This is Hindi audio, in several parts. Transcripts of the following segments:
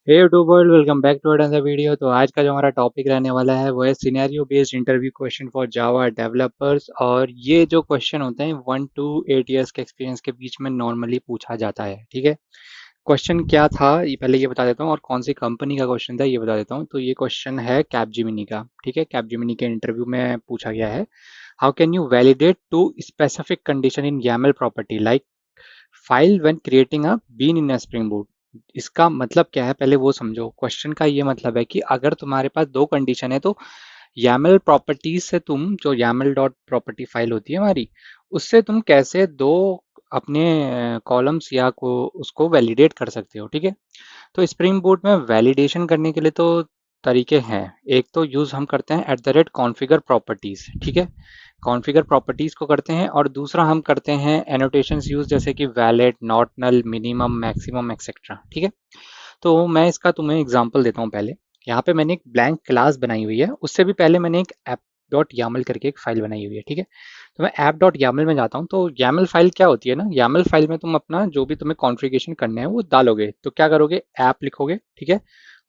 Hey to world, welcome back to another video. तो आज का जो हमारा टॉपिक रहने वाला है वो है scenario based interview question for Java developers. और ये जो क्वेश्चन होते हैं 1 to 8 ईयर्स के एक्सपीरियंस के बीच में नॉर्मली पूछा जाता है। ठीक है, क्वेश्चन क्या था ये पहले ये बता देता हूँ, और कौन सी कंपनी का क्वेश्चन था ये बता देता हूँ। तो ये क्वेश्चन है कैपजेमिनी का। ठीक है, कैपजेमिनी के इंटरव्यू में पूछा गया है, how can you validate to specific condition in YAML property like file when creating a bean in spring boot. इसका मतलब क्या है पहले वो समझो। क्वेश्चन का ये मतलब है कि अगर तुम्हारे पास दो कंडीशन है तो YAML प्रॉपर्टीज से तुम जो YAML डॉट प्रॉपर्टी फाइल होती है हमारी, उससे तुम कैसे दो अपने कॉलम्स या को उसको वैलिडेट कर सकते हो। ठीक है, तो स्प्रिंग बूट में वैलिडेशन करने के लिए तो तरीके हैं। एक तो यूज हम करते हैं @configure प्रॉपर्टीज। ठीक है, कॉन्फ़िगर प्रॉपर्टीज को करते हैं, और दूसरा हम करते हैं एनोटेशंस यूज, जैसे कि valid, not null, minimum, maximum etcetera. ठीक है, तो मैं इसका तुम्हें एग्जांपल देता हूँ। पहले यहाँ पे मैंने एक ब्लैंक क्लास बनाई हुई है, उससे भी पहले मैंने एक ऐप डॉट यामल करके एक फाइल बनाई हुई है। ठीक है, तो मैं ऐप डॉट यामल में जाता हूँ। तो यामल फाइल क्या होती है ना, यामल फाइल में तुम अपना जो भी तुम्हें कॉन्फ़िगरेशन करना है वो डालोगे। तो क्या करोगे, ऐप लिखोगे, ठीक है,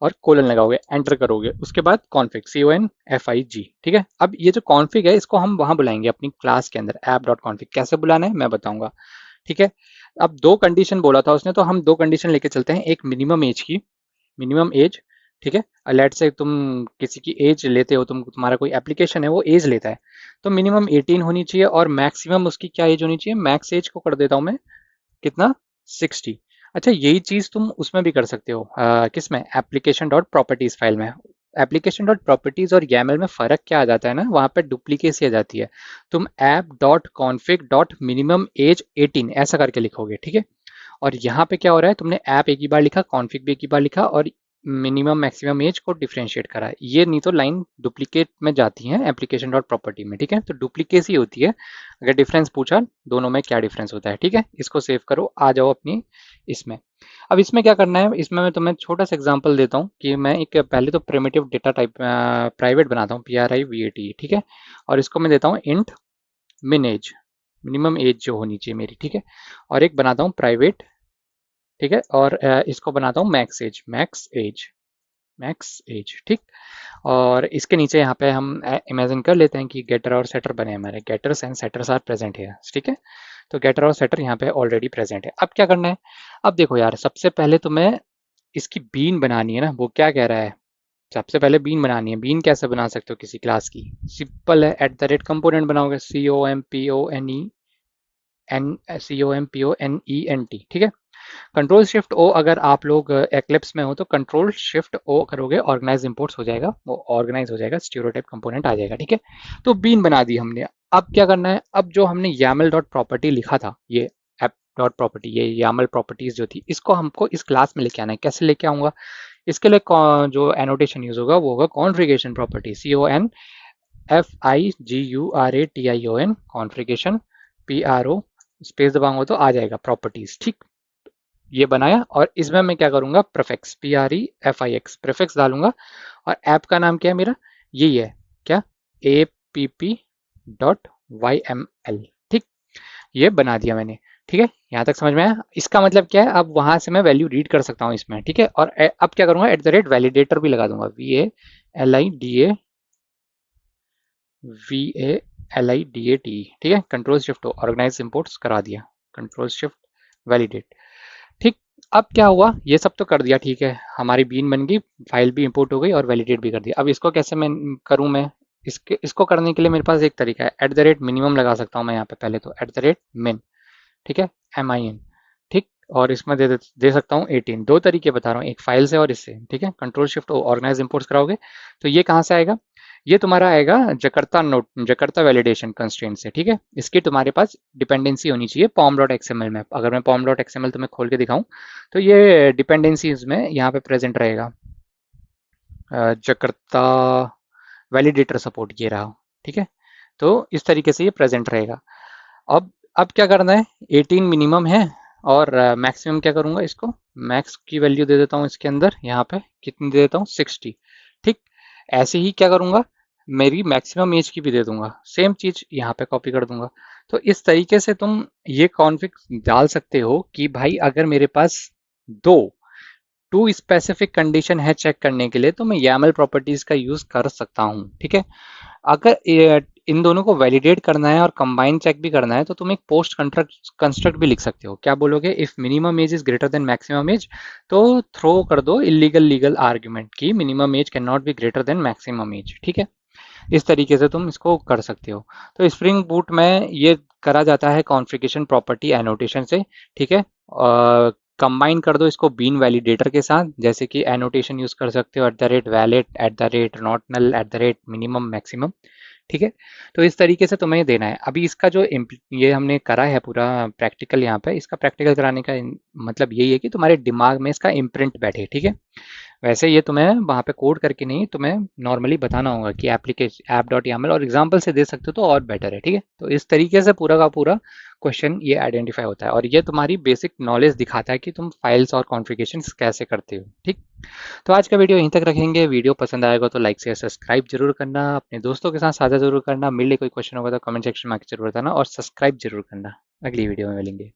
और कोलन लगाओगे, एंटर करोगे, उसके बाद कॉन्फ़िग, CONFIG। ठीक है, अब ये जो कॉन्फ़िग है इसको हम वहां बुलाएंगे अपनी क्लास के अंदर, ऐप डॉट कॉन्फ़िग। कैसे बुलाना है मैं बताऊंगा। ठीक है, अब दो कंडीशन बोला था उसने, तो हम दो कंडीशन लेके चलते हैं। एक मिनिमम एज की, मिनिमम एज। ठीक है, लेट से तुम किसी की एज लेते हो, तुम्हारा कोई एप्लीकेशन है वो एज लेता है, तो मिनिमम 18 होनी चाहिए, और मैक्सिमम उसकी क्या एज होनी चाहिए, मैक्स एज को कर देता हूँ मैं कितना, 60। अच्छा, यही चीज तुम उसमें भी कर सकते हो, किसमें, एप्लीकेशन डॉट प्रॉपर्टीज फाइल में। एप्लीकेशन डॉट प्रॉपर्टीज और YAML में फर्क क्या आ जाता है ना, वहां पे डुप्लीकेसी आ जाती है। तुम app dot config dot minimum age 18 ऐसा करके लिखोगे। ठीक है, और यहाँ पे क्या हो रहा है, तुमने ऐप एक ही बार लिखा, कॉन्फ़िग भी एक ही बार लिखा, और मिनिमम मैक्सिमम एज को डिफरेंशिएट करा। ये नहीं तो लाइन डुप्लीकेट में जाती है एप्लीकेशन डॉट प्रॉपर्टी में। ठीक है, तो डुप्लीकेसी होती है अगर डिफरेंस पूछा दोनों में क्या डिफरेंस होता है। ठीक है, इसको सेव करो, आ जाओ अपनी इसमें। अब इसमें क्या करना है, इसमें मैं तुम्हें छोटा सा एग्जांपल देता हूँ कि मैं एक पहले तो प्रिमिटिव डेटा टाइप प्राइवेट बनाता हूँ, PRIVAT। ठीक है, और इसको मैं देता हूँ इंट मिन एज, मिनिमम एज जो होनी चाहिए मेरी। ठीक है, और एक बनाता हूँ प्राइवेट, ठीक है, और इसको बनाता हूँ max age, max age, max age. ठीक, और इसके नीचे यहाँ पे हम इमेजिन कर लेते हैं कि गेटर और सेटर बने हैं हमारे, getters and setters are present है। ठीक है, तो गेटर और सेटर यहाँ पे ऑलरेडी प्रेजेंट है। अब क्या करना है, अब देखो यार, सबसे पहले तुम्हें इसकी बीन बनानी है ना। वो क्या कह रहा है, सबसे पहले बीन बनानी है। बीन कैसे बना सकते हो किसी क्लास की, सिंपल है, @कंपोनेंट बनाओगे, COMPONENT। ठीक है, कंट्रोल शिफ्ट ओ, अगर आप लोग एक्लिप्स में हो तो कंट्रोल शिफ्ट ओ करोगे, ऑर्गेनाइज इंपोर्ट्स हो जाएगा, वो ऑर्गेनाइज हो जाएगा, स्टीरियोटाइप कंपोनेंट आ जाएगा। ठीक है, तो बीन बना दी हमने। अब क्या करना है, अब जो हमने YAML डॉट प्रॉपर्टी लिखा था, ये ऐप डॉट प्रॉपर्टी, ये YAML प्रॉपर्टीज जो थी, इसको हमको इस क्लास में लेके आना है। कैसे लेके आऊंगा, इसके लिए जो एनोटेशन यूज होगा वो होगा configuration property, CONFIGURATION, configuration, PRO, space दबाऊंगा तो आ जाएगा प्रॉपर्टीज। ठीक, ये बनाया, और इसमें मैं क्या करूंगा, प्रीफिक्स, PREFIX प्रीफिक्स डालूंगा, और ऐप का नाम क्या है मेरा, यही है क्या, APP.YML। ठीक, ये बना दिया मैंने। ठीक है, यहाँ तक समझ में आया। इसका मतलब क्या है, अब वहां से मैं वैल्यू रीड कर सकता हूँ इसमें। ठीक है, और अब क्या करूंगा, @वैलिडेटर भी लगा दूंगा, VALIDAT। ठीक है, कंट्रोल शिफ्ट ऑर्गेनाइज इंपोर्ट्स करा दिया, कंट्रोल शिफ्ट वैलिडेट। ठीक, अब क्या हुआ, ये सब तो कर दिया। ठीक है, हमारी बीन बन गई, फाइल भी इंपोर्ट हो गई, और वैलिडेट भी कर दिया। अब इसको कैसे मैं करूं, मैं इसको करने के लिए मेरे पास एक तरीका है, @मिनिमम लगा सकता हूं मैं यहाँ पे। पहले तो @min, ठीक है, MIN। ठीक, और इसमें दे सकता हूँ 18। दो तरीके बता रहा हूँ, एक फाइल से और इससे। ठीक है, कंट्रोल शिफ्ट ऑर्गेनाइज इंपोर्ट्स कराओगे तो ये कहाँ से आएगा, ये तुम्हारा आएगा जकर्ता नोट, जकर्ता वैलिडेशन कंस्ट्रेंट से। ठीक है, इसकी तुम्हारे पास डिपेंडेंसी होनी चाहिए pom.xml में। अगर मैं pom.xml तुम्हें खोल के दिखाऊं तो ये डिपेंडेंसीज में यहाँ पे प्रेजेंट रहेगा, जकर्ता वैलिडेटर सपोर्ट, ये रहा। ठीक है, तो इस तरीके से ये प्रेजेंट रहेगा। अब क्या करना है, 18 मिनिमम है, और मैक्सिमम क्या करूंगा, इसको मैक्स की वैल्यू दे देता हूँ इसके अंदर, यहाँ पे कितनी दे देता हूँ, 60। ठीक, ऐसे ही क्या करूंगा, मेरी मैक्सिमम एज की भी दे दूंगा, सेम चीज यहाँ पे कॉपी कर दूंगा। तो इस तरीके से तुम ये कॉन्फ़िग डाल सकते हो कि भाई अगर मेरे पास दो टू स्पेसिफिक कंडीशन है चेक करने के लिए, तो मैं YAML प्रॉपर्टीज का यूज कर सकता हूँ, ठीक है। अगर इन दोनों को वैलिडेट करना है और कंबाइन चेक भी करना है, तो तुम एक पोस्ट कंस्ट्रक्ट भी लिख सकते हो। क्या बोलोगे? If minimum age is greater than maximum age, तो थ्रो कर दो इलीगल लीगल आर्ग्यूमेंट की minimum age can not be greater than maximum age, ठीक है। इस तरीके से तुम इसको कर सकते हो। तो स्प्रिंग बूट में ये करा जाता है कॉन्फ़िगरेशन प्रॉपर्टी एनोटेशन से, ठीक है। कंबाइन कर दो इसको बीन वैलिडेटर के साथ, जैसे कि एनोटेशन यूज कर सकते हो @valid, @not null, @minimum maximum, ठीक है। तो इस तरीके से तुम्हें देना है। अभी इसका जो ये हमने करा है पूरा प्रैक्टिकल, यहाँ पे इसका प्रैक्टिकल कराने का मतलब यही है कि तुम्हारे दिमाग में इसका इम्प्रिंट बैठे, ठीक है। वैसे ये तुम्हें वहाँ पे कोड करके नहीं, तुम्हें नॉर्मली बताना होगा कि एप्लीकेशन app.yaml, और एग्जाम्पल से दे सकते हो तो और बेटर है, ठीक है। तो इस तरीके से पूरा का पूरा क्वेश्चन ये आइडेंटिफाई होता है, और ये तुम्हारी बेसिक नॉलेज दिखाता है कि तुम फाइल्स और कॉन्फ़िगरेशन कैसे करते हो, ठीक। तो आज का वीडियो यहीं तक रखेंगे। वीडियो पसंद आएगा तो लाइक शेयर सब्सक्राइब जरूर करना, अपने दोस्तों के साथ साझा जरूर करना। मिलने कोई क्वेश्चन होगा तो कमेंट सेक्शन में आके जरूर बताना, और सब्सक्राइब जरूर करना। अगली वीडियो में मिलेंगे।